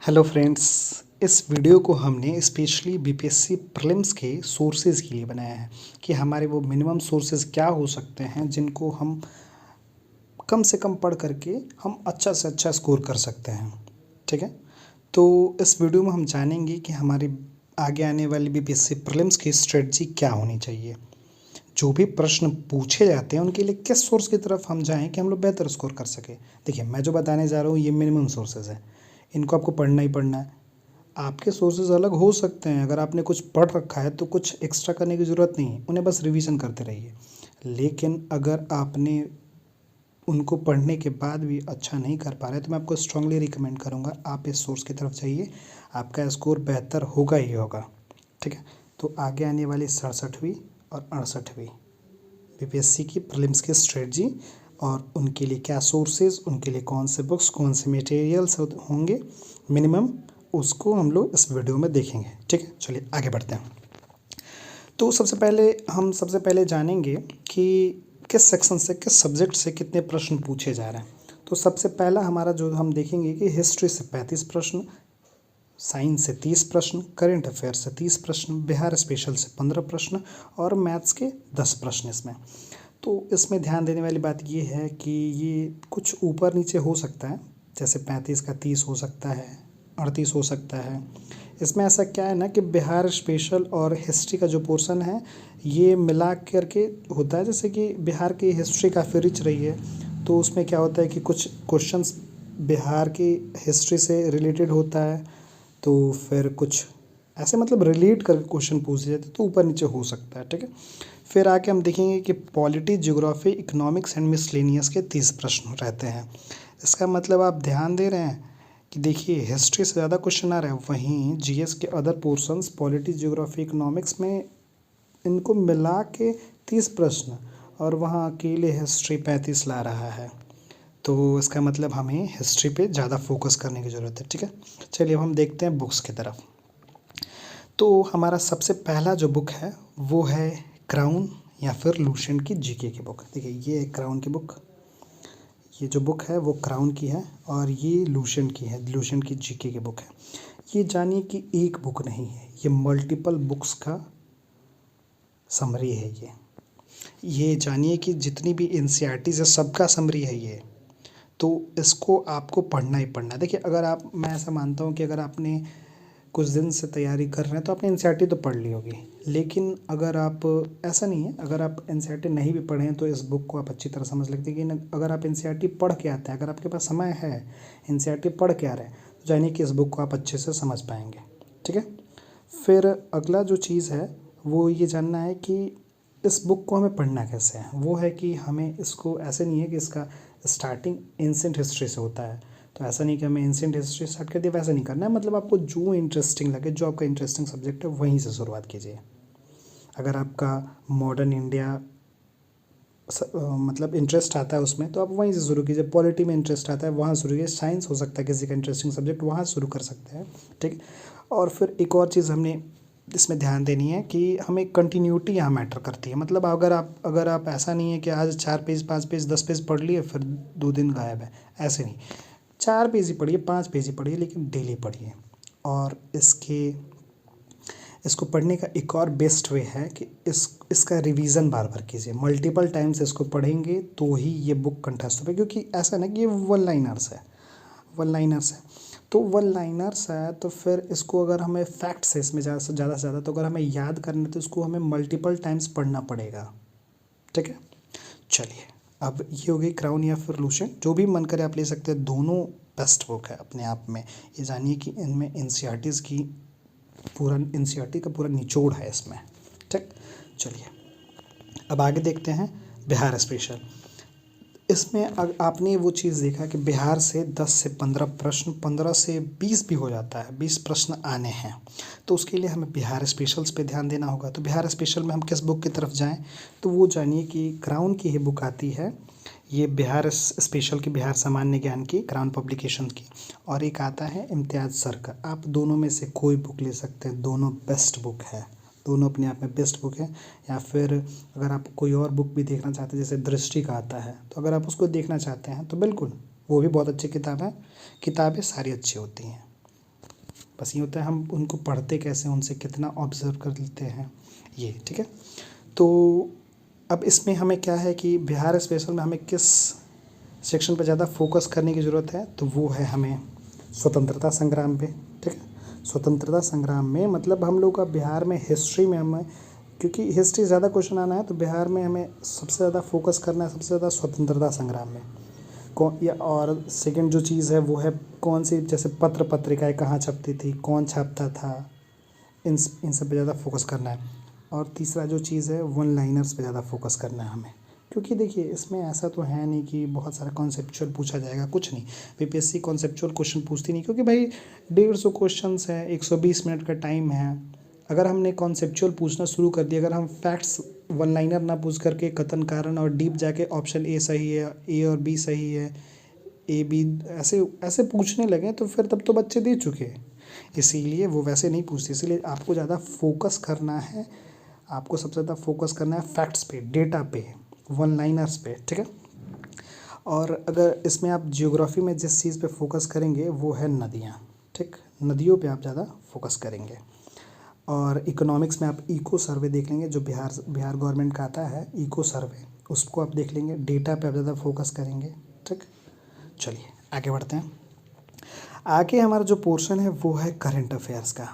Hello friends. इस video को हमने स्पेशली बीपीएससी प्रीलिम्स के सोर्सेज के लिए बनाया है कि हमारे वो मिनिमम सोर्सेज क्या हो सकते हैं जिनको हम कम से कम पढ़ करके हम अच्छा से अच्छा स्कोर कर सकते हैं। ठीक है, तो इस वीडियो में हम जानेंगे कि हमारी आगे आने वाली बीपीएससी प्रीलिम्स की स्ट्रेटजी क्या होनी चाहिए। जो भी प्रश्न पूछे जाते हैं उनके लिए किस सोर्स की तरफ हम जाएं कि हम लोग बेहतर स्कोर कर सकें। देखिए, मैं जो बताने जा रहा हूँ ये मिनिमम सोर्सेज है, इनको आपको पढ़ना ही पढ़ना है। आपके सोर्सेज अलग हो सकते हैं, अगर आपने कुछ पढ़ रखा है तो कुछ एक्स्ट्रा करने की ज़रूरत नहीं है, उन्हें बस रिवीजन करते रहिए। लेकिन अगर आपने उनको पढ़ने के बाद भी अच्छा नहीं कर पा रहे तो मैं आपको स्ट्रांगली रिकमेंड करूँगा आप इस सोर्स की तरफ जाइए, आपका स्कोर बेहतर होगा ही होगा। ठीक है, तो आगे आने वाली 67वीं और 68वीं बीपीएससी की प्रीलिम्स की स्ट्रेटजी और उनके लिए क्या सोर्सेज, उनके लिए कौन से बुक्स, कौन से मटेरियल्स होंगे मिनिमम, उसको हम लोग इस वीडियो में देखेंगे। ठीक है, चलिए आगे बढ़ते हैं। तो सबसे पहले जानेंगे कि किस सेक्शन से, किस सब्जेक्ट से कितने प्रश्न पूछे जा रहे हैं। तो सबसे पहला हमारा जो हम देखेंगे कि हिस्ट्री से 35 प्रश्न, साइंस से 30 प्रश्न, करेंट अफेयर से 30 प्रश्न, बिहार स्पेशल से 15 प्रश्न और मैथ्स के 10 प्रश्न इसमें। तो इसमें ध्यान देने वाली बात ये है कि ये कुछ ऊपर नीचे हो सकता है, जैसे 35 का 30 हो सकता है, 38 हो सकता है। इसमें ऐसा क्या है ना कि बिहार स्पेशल और हिस्ट्री का जो पोर्शन है ये मिला करके होता है। जैसे कि बिहार की हिस्ट्री काफ़ी रिच रही है, तो उसमें क्या होता है कि कुछ क्वेश्चंस बिहार की हिस्ट्री से रिलेटेड होता है, तो फिर कुछ ऐसे मतलब रिलेट करके क्वेश्चन पूछे जाते तो ऊपर नीचे हो सकता है। ठीक है, फिर आके हम देखेंगे कि polity, geography, economics and miscellaneous के 30 प्रश्न रहते हैं। इसका मतलब आप ध्यान दे रहे हैं कि देखिए हिस्ट्री से ज़्यादा क्वेश्चन आ रहे हैं, वहीं जीएस के other portions polity, geography, economics में इनको मिला के 30 प्रश्न, और वहाँ अकेले हिस्ट्री 35 ला रहा है। तो इसका मतलब हमें हिस्ट्री पे ज़्यादा फोकस करने की ज़रूरत है। ठीक है, चलिए अब हम देखते हैं बुक्स की तरफ। तो हमारा सबसे पहला जो बुक है वो है क्राउन या फिर लुसेंट की जीके की बुक। देखिए, ये है क्राउन की बुक, ये जो बुक है वो क्राउन की है और ये लुसेंट की है, लुसेंट की जीके की बुक है। ये जानिए कि एक बुक नहीं है, ये मल्टीपल बुक्स का समरी है। ये जानिए कि जितनी भी एनसीईआरटीज़ है सबका समरी है ये। तो इसको आपको पढ़ना ही पढ़ना है। देखिए, अगर आप, मैं ऐसा मानता हूँ कि अगर आपने कुछ दिन से तैयारी कर रहे हैं तो आपने एनसीईआरटी तो पढ़ ली होगी, लेकिन अगर आप, ऐसा नहीं है, अगर आप एनसीईआरटी नहीं भी पढ़े हैं तो इस बुक को आप अच्छी तरह समझ लेते हैं। कि अगर आप एनसीईआरटी पढ़ के आते हैं, अगर आपके पास समय है, एनसीईआरटी पढ़ के आ रहे हैं, तो जानिए कि इस बुक को आप अच्छे से समझ पाएंगे। ठीक है, फिर अगला जो चीज़ है वो ये जानना है कि इस बुक को हमें पढ़ना कैसे है। वो है कि हमें इसको, ऐसे नहीं है कि इसका स्टार्टिंग एंशिएंट हिस्ट्री से होता है, तो ऐसा नहीं कि हमें एंशिएंट हिस्ट्री स्टार्ट कर दिया, वैसा नहीं करना है। मतलब आपको जो इंटरेस्टिंग लगे, जो आपका इंटरेस्टिंग सब्जेक्ट है, वहीं से शुरुआत कीजिए। अगर आपका मॉडर्न इंडिया मतलब इंटरेस्ट आता है उसमें, तो आप वहीं से शुरू कीजिए। पॉलिटी में इंटरेस्ट आता है, वहाँ शुरू कीजिए। साइंस हो सकता है किसी का इंटरेस्टिंग सब्जेक्ट, वहाँ शुरू कर सकते हैं। ठीक, और फिर एक और चीज़ हमने इसमें ध्यान देनी है कि हमें कंटिन्यूटी यहाँ मैटर करती है। मतलब अगर आप ऐसा नहीं है कि आज 4 पेज, 5 पेज, 10 पेज पढ़ लिए फिर 2 दिन गायब है, ऐसे नहीं। 4 पेज ही पढ़िए, 5 पेज ही पढ़िए, लेकिन डेली पढ़िए। और इसको पढ़ने का एक और बेस्ट वे है कि इसका रिवीजन बार बार कीजिए। मल्टीपल टाइम्स इसको पढ़ेंगे तो ही ये बुक कंठस्थ होगी, क्योंकि ऐसा ना कि ये वन लाइनर्स है, वन लाइनर्स है। तो वन लाइनर्स है तो फिर इसको अगर हमें फैक्ट्स है इसमें ज़्यादा से ज़्यादा, तो अगर हमें याद करना है तो इसको हमें मल्टीपल टाइम्स पढ़ना पड़ेगा। ठीक है, चलिए अब ये हो गई क्राउन या फिर लुसेंट, जो भी मन करे आप ले सकते हैं। दोनों बेस्ट बुक है अपने आप में। ये जानिए कि इनमें एनसीईआरटीज़ की पूरा, एनसीईआरटी का पूरा निचोड़ है इसमें। ठीक, चलिए अब आगे देखते हैं बिहार स्पेशल। इसमें आपने वो चीज़ देखा कि बिहार से 10 से 15 प्रश्न, 15 से 20 भी हो जाता है, 20 प्रश्न आने हैं। तो उसके लिए हमें बिहार स्पेशल्स पे ध्यान देना होगा। तो बिहार स्पेशल में हम किस बुक की तरफ जाएं, तो वो जानिए कि क्राउन की ही बुक आती है। ये बिहार स्पेशल की, बिहार सामान्य ज्ञान की, क्राउन पब्लिकेशन की, और एक आता है इम्तियाज़ सर का। आप दोनों में से कोई बुक ले सकते हैं, दोनों बेस्ट बुक है, दोनों अपने आप में बेस्ट बुक है। या फिर अगर आप कोई और बुक भी देखना चाहते हैं, जैसे दृष्टि का आता है, तो अगर आप उसको देखना चाहते हैं तो बिल्कुल वो भी बहुत अच्छी किताब है। किताबें सारी अच्छी होती हैं। बस ये होता है हम उनको पढ़ते कैसे हैं, उनसे कितना ऑब्ज़र्व कर लेते हैं, ये ठीक है। तो अब इसमें हमें क्या है कि बिहार स्पेशल में हमें किस सेक्शन पर ज़्यादा फोकस करने की ज़रूरत है, तो वो है हमें स्वतंत्रता संग्राम पे, ठीक है। स्वतंत्रता संग्राम में मतलब हम लोग का बिहार में हिस्ट्री में हमें, क्योंकि हिस्ट्री ज़्यादा क्वेश्चन आना है, तो बिहार में हमें सबसे ज़्यादा फोकस करना है सबसे ज़्यादा स्वतंत्रता संग्राम में। कौन या और सेकंड जो चीज़ है वो है कौन सी, जैसे पत्र पत्रिकाएँ कहाँ छपती थी, कौन छापता था, इन सब पे ज़्यादा फोकस करना है। और तीसरा जो चीज़ है वन लाइनर्स पे ज़्यादा फोकस करना है हमें, क्योंकि देखिए इसमें ऐसा तो है नहीं कि बहुत सारा कॉन्सेप्चुअल पूछा जाएगा, कुछ नहीं। बीपीएससी कॉन्सेप्चुअल क्वेश्चन पूछती नहीं, क्योंकि भाई 150 क्वेश्चंस है, 120 मिनट का टाइम है। अगर हमने कॉन्सेप्चुअल पूछना शुरू कर दिया, अगर हम फैक्ट्स वन लाइनर ना पूछ करके कथन कारण और डीप जाके ऑप्शन ए सही है, ए और बी सही है, ए बी ऐसे ऐसे पूछने लगे तो फिर तब तो बच्चे दे चुके हैं। इसीलिए वो वैसे नहीं पूछते, इसीलिए आपको ज़्यादा फोकस करना है, आपको सबसे ज़्यादा फोकस करना है फैक्ट्स पे, डेटा पे, वन लाइनर्स पे, ठीक है। और अगर इसमें आप जियोग्राफी में जिस चीज़ पे फोकस करेंगे वो है नदियाँ, ठीक, नदियों पे आप ज़्यादा फोकस करेंगे। और इकोनॉमिक्स में आप इको सर्वे देख लेंगे, जो बिहार गवर्नमेंट का आता है इको सर्वे, उसको आप देख लेंगे। डेटा पे आप ज़्यादा फोकस करेंगे, ठीक। चलिए आगे बढ़ते हैं। आगे हमारा जो पोर्शन है वो है करंट अफेयर्स का,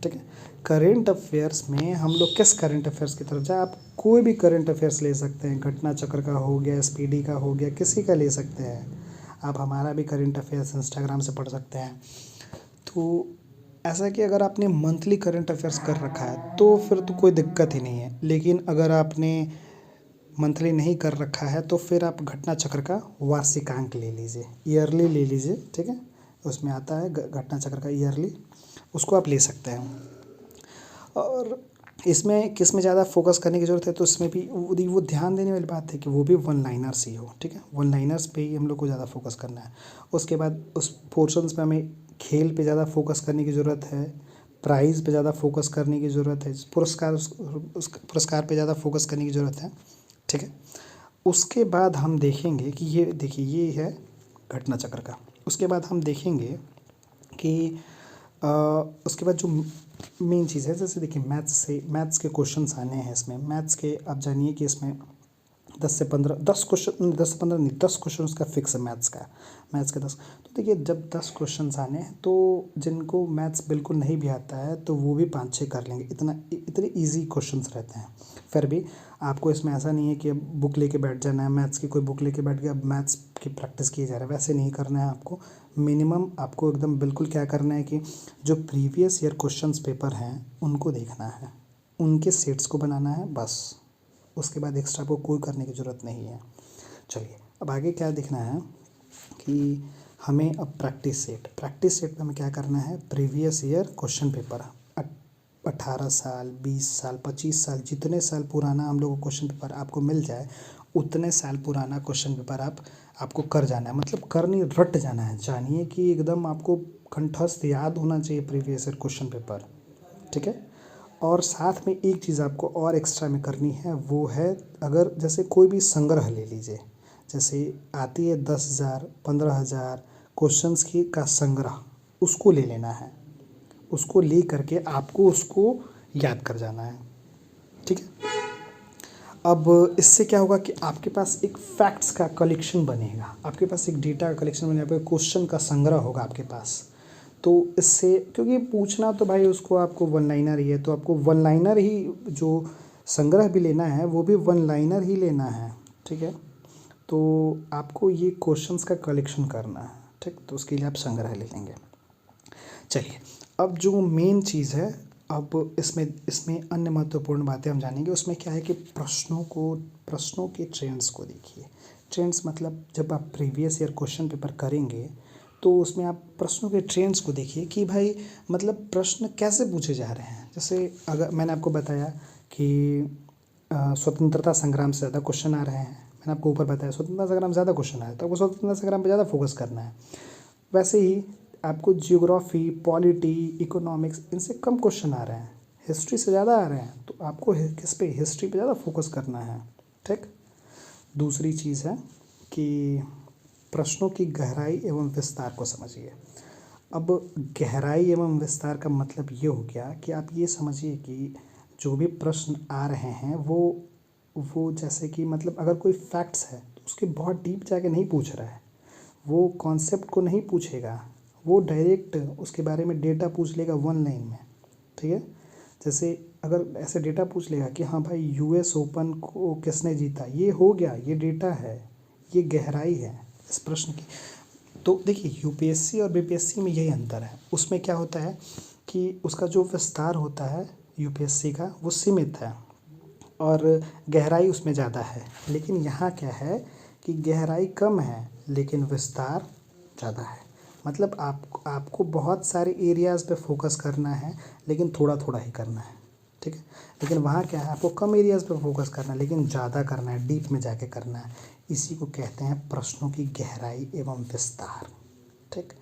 ठीक है। करंट अफेयर्स में हम लोग किस करंट अफेयर्स की तरफ जाए, आप कोई भी करंट अफेयर्स ले सकते हैं, घटना चक्र का हो गया, एसपीडी का हो गया, किसी का ले सकते हैं आप। हमारा भी करंट अफेयर्स इंस्टाग्राम से पढ़ सकते हैं। तो ऐसा कि अगर आपने मंथली करंट अफेयर्स कर रखा है तो फिर तो कोई दिक्कत ही नहीं है, लेकिन अगर आपने मंथली नहीं कर रखा है तो फिर आप घटना चक्र का वार्षिकांक ले लीजिए, ईयरली ले लीजिए, ठीक है। उसमें आता है घटना चक्र का ईयरली, उसको आप ले सकते हैं। और इसमें किस में ज़्यादा फोकस करने की ज़रूरत है, तो इसमें भी वो ध्यान देने वाली बात है कि वो भी वन लाइनर्स ही हो, ठीक है। वन लाइनर्स पे ही हम लोग को ज़्यादा फोकस करना है। उसके बाद उस पोर्शंस पे हमें खेल पे ज़्यादा फोकस करने की ज़रूरत है, प्राइज़ पे ज़्यादा फोकस करने की ज़रूरत है, पुरस्कार उस पुरस्कार पे ज़्यादा फोकस करने की ज़रूरत है, ठीक है। उसके बाद हम देखेंगे कि ये देखिए ये है घटना चक्र का। उसके बाद हम देखेंगे कि उसके बाद जो मेन चीज़ है, जैसे देखिए मैथ्स के क्वेश्चंस आने हैं इसमें। मैथ्स के आप जानिए कि इसमें 10 से 15 10 क्वेश्चन, 10 से 15 नहीं, 10 क्वेश्चन उसका फिक्स है मैथ्स के 10। तो देखिए जब 10 क्वेश्चंस आने हैं तो जिनको मैथ्स बिल्कुल नहीं भी आता है तो वो भी 5-6 कर लेंगे, इतने ईजी क्वेश्चंस रहते हैं। फिर भी आपको इसमें ऐसा नहीं है कि अब बुक लेके बैठ जाना है, मैथ्स की कोई बुक लेके बैठ गया अब मैथ्स की प्रैक्टिस की जा रहा है, वैसे नहीं करना है आपको। मिनिमम आपको एकदम बिल्कुल क्या करना है कि जो प्रीवियस ईयर क्वेश्चंस पेपर हैं उनको देखना है, उनके सेट्स को बनाना है बस। उसके बाद एक्स्ट्रा आपको कोई करने की ज़रूरत नहीं है। चलिए अब आगे क्या देखना है कि हमें अब प्रैक्टिस सेट पे हमें क्या करना है, प्रीवियस ईयर क्वेश्चन पेपर 18 साल 20 साल 25 साल जितने साल पुराना हम लोग को क्वेश्चन पेपर आपको मिल जाए, उतने साल पुराना क्वेश्चन पेपर आपको कर जाना है, मतलब कर नहीं रट जाना है। जानिए कि एकदम आपको कंठस्थ याद होना चाहिए प्रीवियस ईयर क्वेश्चन पेपर, ठीक है। और साथ में एक चीज़ आपको और एक्स्ट्रा में करनी है, वो है अगर जैसे कोई भी संग्रह ले लीजिए, जैसे आती है 10,000 15,000 क्वेश्चंस की का संग्रह, उसको ले लेना है। उसको ले करके आपको उसको याद कर जाना है, ठीक है। अब इससे क्या होगा कि आपके पास एक फैक्ट्स का कलेक्शन बनेगा, आपके पास एक डेटा का कलेक्शन बनेगा, आपके क्वेश्चन का संग्रह होगा आपके पास। तो इससे क्योंकि पूछना तो भाई उसको आपको वन लाइनर ही है, तो आपको वन लाइनर ही जो संग्रह भी लेना है वो भी वन लाइनर ही लेना है, ठीक है। तो आपको ये क्वेश्चंस का कलेक्शन करना है, ठीक, तो उसके लिए आप संग्रह ले लेंगे। चलिए अब जो मेन चीज़ है, अब इसमें इसमें अन्य महत्वपूर्ण बातें हम जानेंगे। उसमें क्या है कि प्रश्नों के ट्रेंड्स को देखिए। ट्रेंड्स मतलब जब आप प्रीवियस ईयर क्वेश्चन पेपर करेंगे तो उसमें आप प्रश्नों के ट्रेंड्स को देखिए कि भाई मतलब प्रश्न कैसे पूछे जा रहे हैं। जैसे अगर मैंने आपको बताया कि स्वतंत्रता संग्राम से ज़्यादा क्वेश्चन आ रहे हैं, मैंने आपको ऊपर बताया स्वतंत्रता संग्राम ज़्यादा क्वेश्चन आया तो आपको स्वतंत्रता संग्राम पे ज़्यादा फोकस करना है। वैसे ही आपको जियोग्राफी, पॉलिटी, इकोनॉमिक्स इनसे कम क्वेश्चन आ रहे हैं, हिस्ट्री से ज़्यादा आ रहे हैं, तो आपको किस पे, हिस्ट्री पे ज़्यादा फोकस करना है, ठीक। दूसरी चीज़ है कि प्रश्नों की गहराई एवं विस्तार को समझिए। अब गहराई एवं विस्तार का मतलब ये हो गया कि आप ये समझिए कि जो भी प्रश्न आ रहे हैं वो जैसे कि मतलब अगर कोई फैक्ट्स है तो उसके बहुत डीप जाके नहीं पूछ रहा है, वो कॉन्सेप्ट को नहीं पूछेगा, वो डायरेक्ट उसके बारे में डेटा पूछ लेगा वन लाइन में। ठीक है, जैसे अगर ऐसे डेटा पूछ लेगा कि हाँ भाई यूएस ओपन को किसने जीता, ये हो गया, ये डेटा है, ये गहराई है इस प्रश्न की। तो देखिए यूपीएससी और बीपीएससी में यही अंतर है, उसमें क्या होता है कि उसका जो विस्तार होता है यूपीएससी का वो सीमित है और गहराई उसमें ज़्यादा है। लेकिन यहाँ क्या है कि गहराई कम है लेकिन विस्तार ज़्यादा है। मतलब आपको बहुत सारे एरियाज़ पे फोकस करना है लेकिन थोड़ा थोड़ा ही करना है। ठीक है, लेकिन वहाँ क्या है, आपको कम एरियाज़ पे फोकस करना है लेकिन ज़्यादा करना है, डीप में जाके करना है। इसी को कहते हैं प्रश्नों की गहराई एवं विस्तार। ठीक,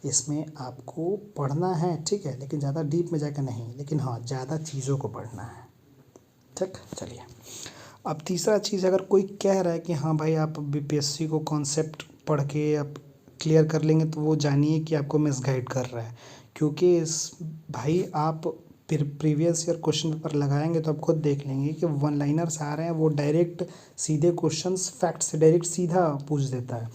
इसमें आपको पढ़ना है, ठीक है, लेकिन ज़्यादा डीप में जाकर नहीं, लेकिन हाँ ज़्यादा चीज़ों को पढ़ना है। ठीक, चलिए अब तीसरा चीज़, अगर कोई कह रहा है कि हाँ भाई आप बीपीएससी को कॉन्सेप्ट पढ़ के आप क्लियर कर लेंगे, तो वो जानिए कि आपको मिसगाइड कर रहा है। क्योंकि इस भाई आप प्रीवियस ईयर क्वेश्चन पेपर लगाएंगे तो आप खुद देख लेंगे कि वन लाइनर्स आ रहे हैं, वो डायरेक्ट सीधे क्वेश्चंस फैक्ट से डायरेक्ट सीधा पूछ देता है।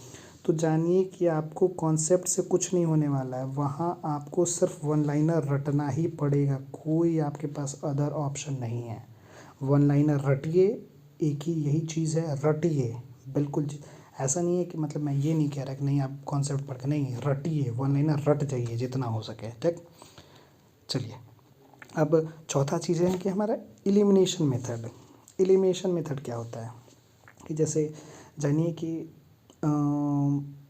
तो जानिए कि आपको कॉन्सेप्ट से कुछ नहीं होने वाला है, वहाँ आपको सिर्फ वन लाइनर रटना ही पड़ेगा, कोई आपके पास अदर ऑप्शन नहीं है। वन लाइनर रटिए, एक ही यही चीज़ है, रटिए बिल्कुल। ऐसा नहीं है कि मतलब मैं ये नहीं कह रहा कि नहीं आप कॉन्सेप्ट पढ़ के, नहीं, रटिए, वन लाइनर रट जाइए जितना हो सके। ठीक, चलिए अब चौथा चीज़ है कि हमारा एलिमिनेशन मेथड। एलिमिनेशन मेथड क्या होता है कि जैसे जानिए कि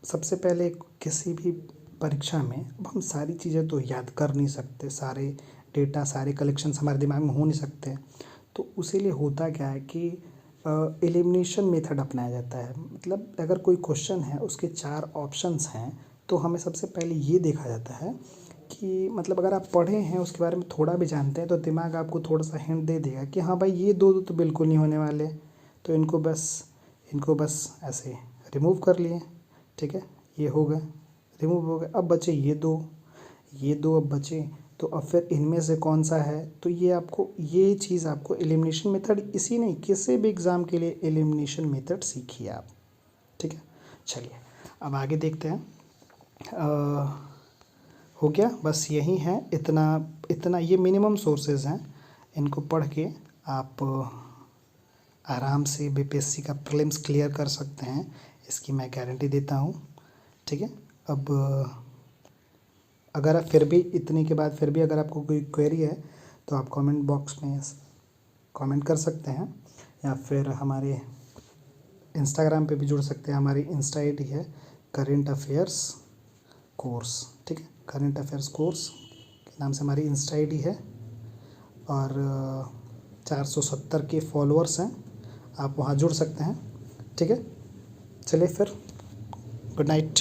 सबसे पहले किसी भी परीक्षा में अब हम सारी चीज़ें तो याद कर नहीं सकते, सारे डेटा सारे कलेक्शंस हमारे दिमाग में हो नहीं सकते। तो उसी लिए होता क्या है कि एलिमिनेशन मेथड अपनाया जाता है। मतलब अगर कोई क्वेश्चन है उसके 4 ऑप्शंस हैं तो हमें सबसे पहले ये देखा जाता है कि मतलब अगर आप पढ़े हैं उसके बारे में थोड़ा भी जानते हैं तो दिमाग आपको थोड़ा सा हिंट दे देगा कि हाँ भाई ये दो तो बिल्कुल नहीं होने वाले, तो इनको बस ऐसे रिमूव कर लिए। ठीक है, ये हो गए, रिमूव हो गए, अब बचे ये दो अब बचे, तो अब फिर इनमें से कौन सा है, तो ये चीज़ आपको एलिमिनेशन मेथड, इसी नहीं किसी भी एग्ज़ाम के लिए एलिमिनेशन मेथड सीखिए आप। ठीक है, चलिए अब आगे देखते हैं। हो गया, बस यही है, इतना ये मिनिमम सोर्सेज हैं, इनको पढ़ के आप आराम से बीपीएससी का प्रीलिम्स क्लियर कर सकते हैं, इसकी मैं गारंटी देता हूँ। ठीक है, अब अगर फिर भी इतने के बाद फिर भी अगर आपको कोई क्वेरी है तो आप कमेंट बॉक्स में कमेंट कर सकते हैं, या फिर हमारे इंस्टाग्राम पे भी जुड़ सकते हैं। हमारी इंस्टा आईडी है करेंट अफेयर्स कोर्स। ठीक है, करेंट अफेयर्स कोर्स के नाम से हमारी इंस्टा आईडी है और 470 के फॉलोअर्स हैं, आप वहाँ जुड़ सकते हैं। ठीक है, चलिए फिर, गुड नाइट।